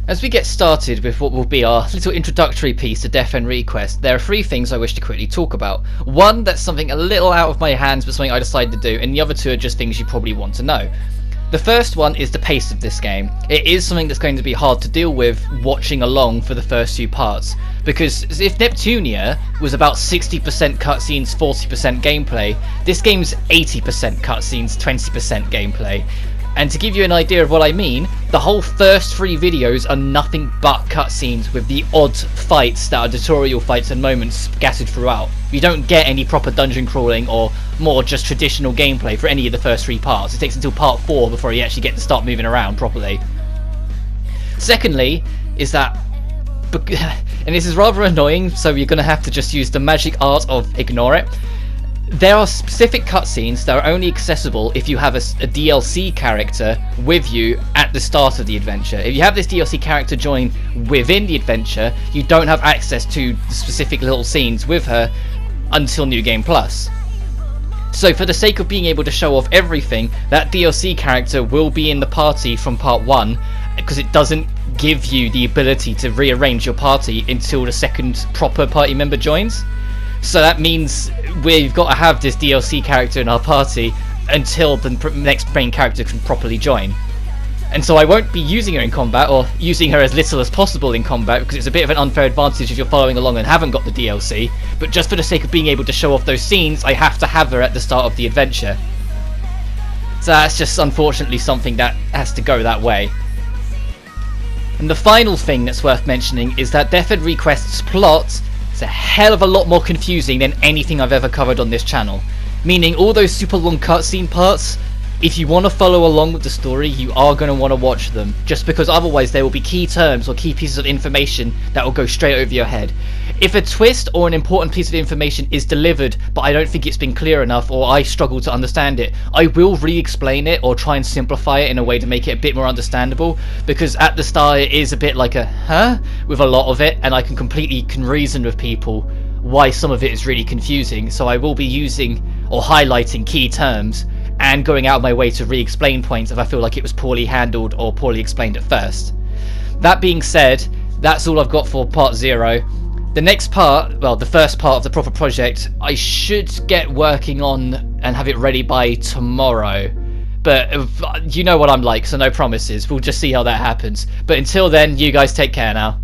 As we get started with what will be our little introductory piece to Death End Request, there are three things I wish to quickly talk about. One, that's something a little out of my hands but something I decided to do, and the other two are just things you probably want to know. The first one is the pace of this game. It is something that's going to be hard to deal with watching along for the first few parts, because if Neptunia was about 60% cutscenes, 40% gameplay, this game's 80% cutscenes, 20% gameplay. And to give you an idea of what I mean, the whole first three videos are nothing but cutscenes with the odd fights that are tutorial fights and moments scattered throughout. You don't get any proper dungeon crawling or more just traditional gameplay for any of the first three parts. It takes until part 4 before you actually get to start moving around properly. Secondly, is that, and this is rather annoying, so you're going to have to just use the magic art of ignore it. There are specific cutscenes that are only accessible if you have a DLC character with you at the start of the adventure. If you have this DLC character join within the adventure, you don't have access to the specific little scenes with her until New Game Plus. So for the sake of being able to show off everything, that DLC character will be in the party from part 1, because it doesn't give you the ability to rearrange your party until the second proper party member joins. So that means we've got to have this DLC character in our party until the next main character can properly join. And so I won't be using her in combat, or using her as little as possible in combat, because it's a bit of an unfair advantage if you're following along and haven't got the DLC. But just for the sake of being able to show off those scenes, I have to have her at the start of the adventure. So that's just unfortunately something that has to go that way. And the final thing that's worth mentioning is that Death End Request's plot is a hell of a lot more confusing than anything I've ever covered on this channel. Meaning all those super long cutscene parts, if you want to follow along with the story, you are going to want to watch them, just because otherwise there will be key terms or key pieces of information that will go straight over your head. If a twist or an important piece of information is delivered but I don't think it's been clear enough, or I struggle to understand it, I will re-explain it or try and simplify it in a way to make it a bit more understandable, because at the start it is a bit like a huh with a lot of it, and I can reason with people why some of it is really confusing. So I will be using or highlighting key terms and going out of my way to re-explain points if I feel like it was poorly handled or poorly explained at first. That being said, that's all I've got for part 0. The next part, well, the first part of the proper project, I should get working on and have it ready by tomorrow. But you know what I'm like, so no promises. We'll just see how that happens. But until then, you guys take care now.